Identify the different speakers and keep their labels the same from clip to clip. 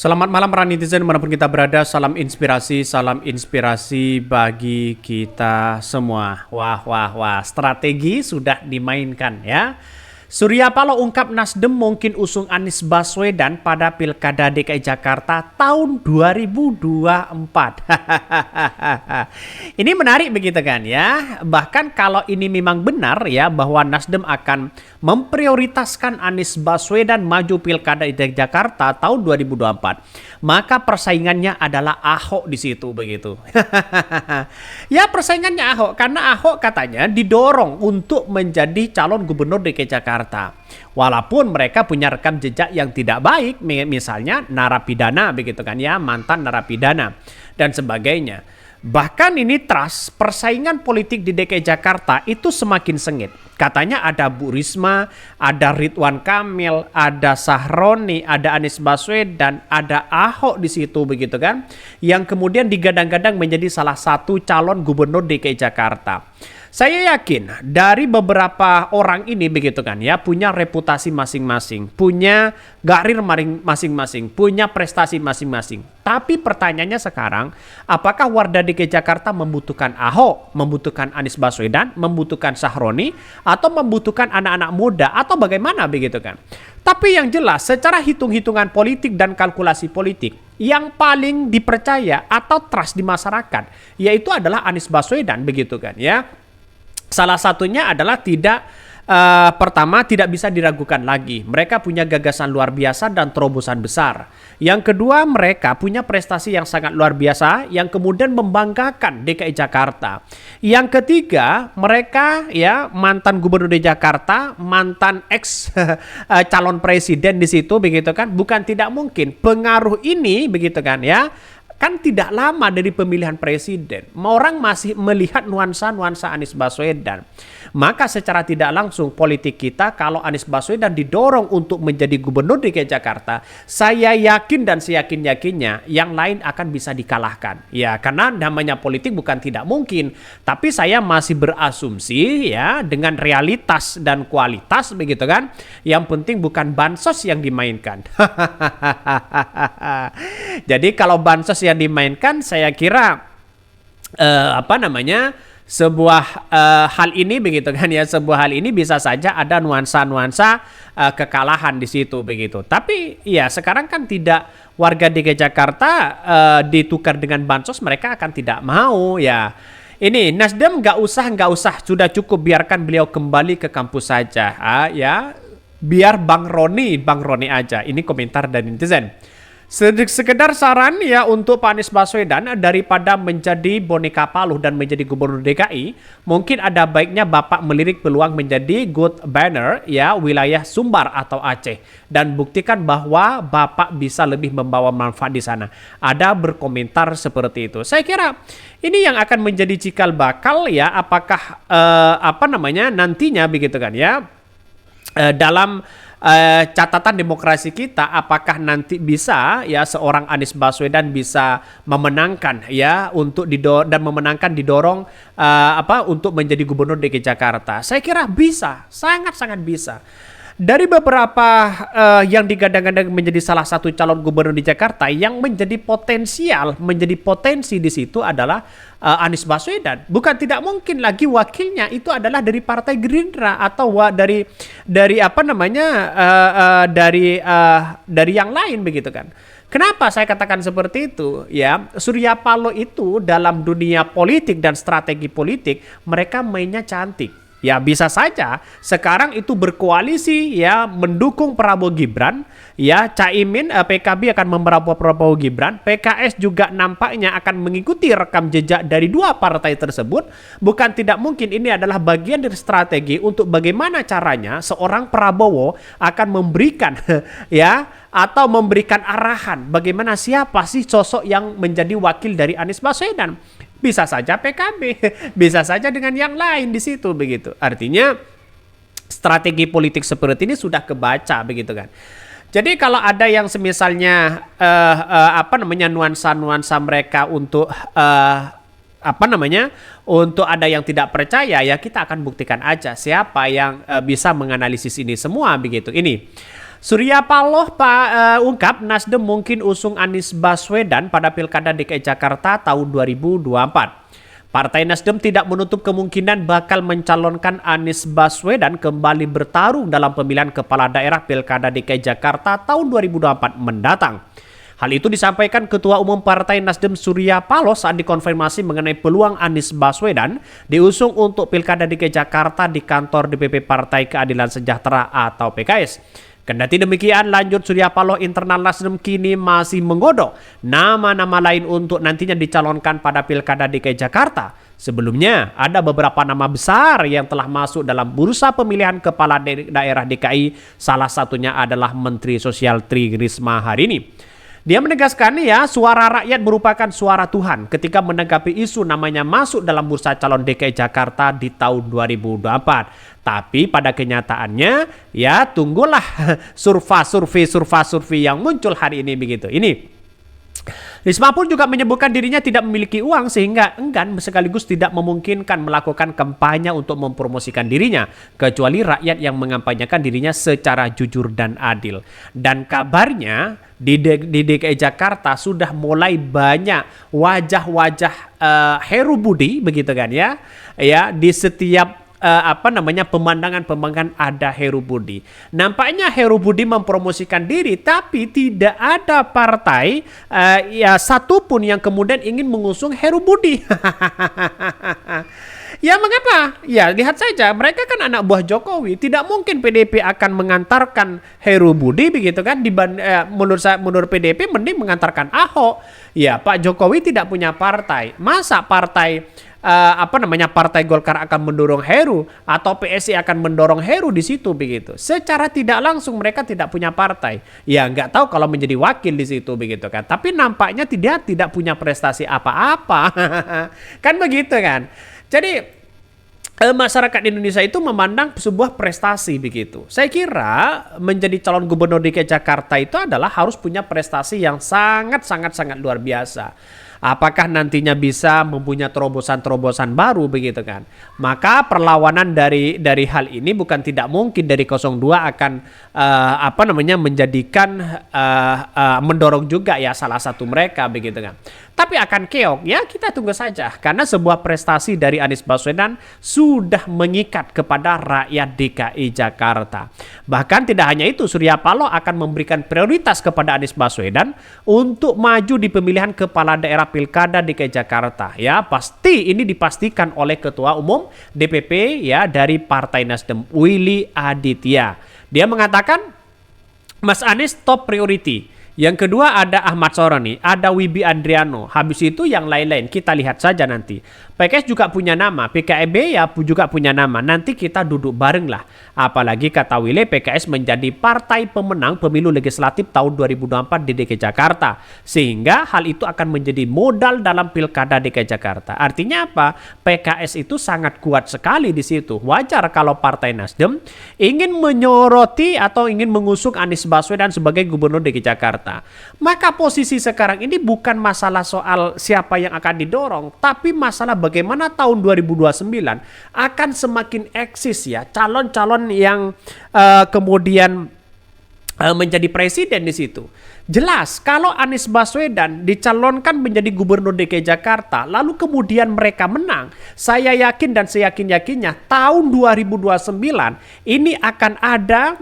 Speaker 1: Selamat malam para netizen dimanapun kita berada, salam inspirasi bagi kita semua. Wah, strategi sudah dimainkan ya. Surya Paloh ungkap Nasdem mungkin usung Anies Baswedan pada Pilkada DKI Jakarta tahun 2024. Ini menarik begitu kan ya. Bahkan kalau ini memang benar ya bahwa Nasdem akan memprioritaskan Anies Baswedan maju Pilkada DKI Jakarta tahun 2024, maka persaingannya adalah Ahok di situ begitu. Ya persaingannya Ahok karena Ahok katanya didorong untuk menjadi calon gubernur DKI Jakarta. Walaupun mereka punya rekam jejak yang tidak baik, misalnya narapidana begitu kan ya, mantan narapidana dan sebagainya. Bahkan ini persaingan politik di DKI Jakarta itu semakin sengit. Katanya ada Bu Risma, ada Ridwan Kamil, ada Sahroni, ada Anies Baswedan, ada Ahok di situ begitu kan, yang kemudian digadang-gadang menjadi salah satu calon gubernur DKI Jakarta. Saya yakin dari beberapa orang ini begitu kan ya, punya reputasi masing-masing, punya karir masing-masing, punya prestasi masing-masing. Tapi pertanyaannya sekarang, apakah warga DKI Jakarta membutuhkan Ahok, membutuhkan Anies Baswedan, membutuhkan Sahroni, atau membutuhkan anak-anak muda, atau bagaimana begitu kan? Tapi yang jelas secara hitung-hitungan politik dan kalkulasi politik, yang paling dipercaya atau trust di masyarakat, yaitu adalah Anies Baswedan begitu kan ya. Salah satunya adalah pertama tidak bisa diragukan lagi. Mereka punya gagasan luar biasa dan terobosan besar. Yang kedua, mereka punya prestasi yang sangat luar biasa yang kemudian membanggakan DKI Jakarta. Yang ketiga, mereka ya mantan gubernur DKI Jakarta, mantan ex calon presiden di situ begitu kan. Bukan tidak mungkin pengaruh ini begitu kan ya. Kan tidak lama dari pemilihan presiden, orang masih melihat nuansa-nuansa Anies Baswedan. Maka secara tidak langsung politik kita kalau Anies Baswedan didorong untuk menjadi gubernur DKI Jakarta, saya yakin dan seyakin-yakinnya yang lain akan bisa dikalahkan. Ya, karena namanya politik bukan tidak mungkin, tapi saya masih berasumsi ya dengan realitas dan kualitas begitu kan. Yang penting bukan bansos yang dimainkan. Jadi kalau bansos yang dimainkan, saya kira sebuah hal ini begitu kan ya, sebuah hal ini bisa saja ada nuansa-nuansa kekalahan di situ begitu. Tapi ya sekarang kan tidak, warga DKI Jakarta ditukar dengan bansos, mereka akan tidak mau ya. Ini Nasdem nggak usah, sudah cukup biarkan beliau kembali ke kampus saja ya. Biar Bang Roni aja. Ini komentar dari netizen. Sekedar saran ya untuk Pak Anies Baswedan, daripada menjadi boneka paluh dan menjadi gubernur DKI, mungkin ada baiknya Bapak melirik peluang menjadi good banner ya wilayah Sumbar atau Aceh dan buktikan bahwa Bapak bisa lebih membawa manfaat di sana. Ada berkomentar seperti itu. Saya kira ini yang akan menjadi cikal bakal ya, apakah nantinya begitu kan ya, dalam catatan demokrasi kita, apakah nanti bisa ya seorang Anies Baswedan bisa memenangkan ya untuk didorong untuk menjadi gubernur DKI Jakarta. Saya kira bisa, sangat-sangat bisa. Dari beberapa yang digadang-gadang menjadi salah satu calon gubernur di Jakarta, yang menjadi potensi di situ adalah Anies Baswedan. Bukan tidak mungkin lagi wakilnya itu adalah dari Partai Gerindra atau dari yang lain begitu kan. Kenapa saya katakan seperti itu? Ya, Surya Paloh itu dalam dunia politik dan strategi politik mereka mainnya cantik. Ya bisa saja sekarang itu berkoalisi ya mendukung Prabowo Gibran ya, Caimin PKB akan membawa Prabowo Gibran, PKS juga nampaknya akan mengikuti rekam jejak dari dua partai tersebut. Bukan tidak mungkin ini adalah bagian dari strategi untuk bagaimana caranya seorang Prabowo akan memberikan ya atau memberikan arahan bagaimana siapa sih sosok yang menjadi wakil dari Anies Baswedan. Bisa saja PKB, bisa saja dengan yang lain di situ begitu. Artinya strategi politik seperti ini sudah kebaca begitu kan. Jadi kalau ada yang semisalnya nuansa-nuansa mereka untuk untuk ada yang tidak percaya, ya kita akan buktikan aja siapa yang bisa menganalisis ini semua begitu. Ini Surya Paloh ungkap Nasdem mungkin usung Anies Baswedan pada Pilkada DKI Jakarta tahun 2024. Partai Nasdem tidak menutup kemungkinan bakal mencalonkan Anies Baswedan kembali bertarung dalam pemilihan kepala daerah Pilkada DKI Jakarta tahun 2024 mendatang. Hal itu disampaikan Ketua Umum Partai Nasdem Surya Paloh saat dikonfirmasi mengenai peluang Anies Baswedan diusung untuk Pilkada DKI Jakarta di kantor DPP Partai Keadilan Sejahtera atau PKS. Kendati demikian, lanjut Surya Paloh, internal Nasdem kini masih menggodok nama-nama lain untuk nantinya dicalonkan pada Pilkada DKI Jakarta. Sebelumnya, ada beberapa nama besar yang telah masuk dalam bursa pemilihan kepala daerah DKI, salah satunya adalah Menteri Sosial Tri Risma hari ini. Dia menegaskan suara rakyat merupakan suara Tuhan ketika menanggapi isu namanya masuk dalam bursa calon DKI Jakarta di tahun 2024. Tapi pada kenyataannya tunggulah survei yang muncul hari ini begitu. Ini Risma pun juga menyebutkan dirinya tidak memiliki uang sehingga enggan sekaligus tidak memungkinkan melakukan kampanye untuk mempromosikan dirinya kecuali rakyat yang mengampanyekan dirinya secara jujur dan adil. Dan kabarnya di DKI Jakarta sudah mulai banyak wajah-wajah Heru Budi begitu kan di setiap pemandangan ada Heru Budi. Nampaknya Heru Budi mempromosikan diri, tapi tidak ada partai satupun yang kemudian ingin mengusung Heru Budi. Ya mengapa? Ya lihat saja, mereka kan anak buah Jokowi. Tidak mungkin PDIP akan mengantarkan Heru Budi begitu kan. Menurut PDIP mending mengantarkan Ahok. Ya Pak Jokowi tidak punya partai. Masa partai Partai Golkar akan mendorong Heru atau PSI akan mendorong Heru di situ begitu. Secara tidak langsung mereka tidak punya partai. Ya nggak tahu kalau menjadi wakil di situ begitu kan. Tapi nampaknya tidak punya prestasi apa-apa. Kan begitu kan. Jadi masyarakat Indonesia itu memandang sebuah prestasi begitu. Saya kira menjadi calon gubernur DKI Jakarta itu adalah harus punya prestasi yang sangat luar biasa. Apakah nantinya bisa mempunyai terobosan-terobosan baru begitu kan? Maka perlawanan dari hal ini bukan tidak mungkin dari 02 akan menjadikan mendorong juga salah satu mereka begitu kan. Tapi akan keok kita tunggu saja karena sebuah prestasi dari Anies Baswedan sudah mengikat kepada rakyat DKI Jakarta. Bahkan tidak hanya itu, Surya Paloh akan memberikan prioritas kepada Anies Baswedan untuk maju di pemilihan kepala daerah Pilkada DKI Jakarta. Pasti ini dipastikan oleh Ketua Umum DPP dari Partai Nasdem Willy Aditya. Dia mengatakan Mas Anies top priority. Yang kedua ada Ahmad Soroni, ada Wibi Adriano. Habis itu yang lain-lain kita lihat saja nanti. PKS juga punya nama, PKB juga punya nama. Nanti kita duduk bareng lah. Apalagi kata Willy, PKS menjadi partai pemenang pemilu legislatif tahun 2024 di DKI Jakarta. Sehingga hal itu akan menjadi modal dalam Pilkada DKI Jakarta. Artinya apa? PKS itu sangat kuat sekali di situ. Wajar kalau Partai Nasdem ingin menyoroti atau ingin mengusung Anies Baswedan sebagai gubernur DKI Jakarta. Maka posisi sekarang ini bukan masalah soal siapa yang akan didorong, tapi masalah bagaimana tahun 2029 akan semakin eksis calon-calon yang kemudian menjadi presiden di situ. Jelas kalau Anies Baswedan dicalonkan menjadi gubernur DKI Jakarta lalu kemudian mereka menang, saya yakin dan seyakin-yakinnya tahun 2029 ini akan ada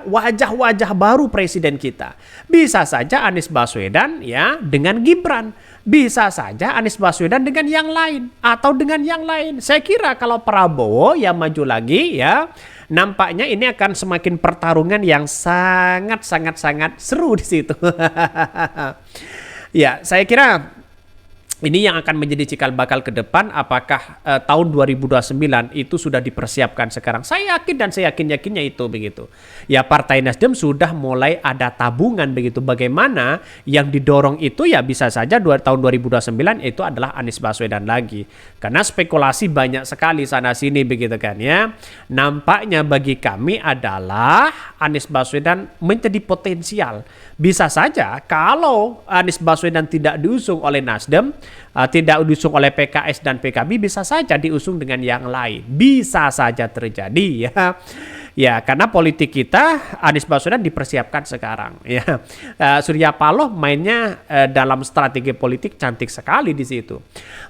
Speaker 1: wajah-wajah baru presiden kita. Bisa saja Anies Baswedan dengan Gibran, bisa saja Anies Baswedan dengan yang lain atau dengan yang lain. Saya kira kalau Prabowo yang maju lagi nampaknya ini akan semakin pertarungan yang sangat seru di situ. Ya, saya kira ini yang akan menjadi cikal bakal ke depan. Apakah tahun 2029 itu sudah dipersiapkan sekarang? Saya yakin dan saya yakin-yakinnya itu begitu. Ya Partai Nasdem sudah mulai ada tabungan begitu. Bagaimana yang didorong itu bisa saja tahun 2029 itu adalah Anies Baswedan lagi. Karena spekulasi banyak sekali sana sini begitu kan Nampaknya bagi kami adalah Anies Baswedan menjadi potensial. Bisa saja kalau Anies Baswedan tidak diusung oleh Nasdem, tidak diusung oleh PKS dan PKB, bisa saja diusung dengan yang lain. Bisa saja terjadi Ya, karena politik kita Anies Baswedan dipersiapkan sekarang. Ya, Surya Paloh mainnya dalam strategi politik cantik sekali di situ.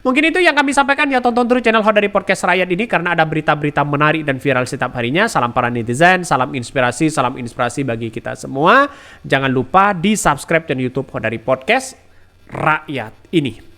Speaker 1: Mungkin itu yang kami sampaikan ya, tonton terus channel Hot dari Podcast Rakyat ini karena ada berita-berita menarik dan viral setiap harinya. Salam para netizen, salam inspirasi bagi kita semua. Jangan lupa di subscribe channel YouTube Hot dari Podcast Rakyat ini.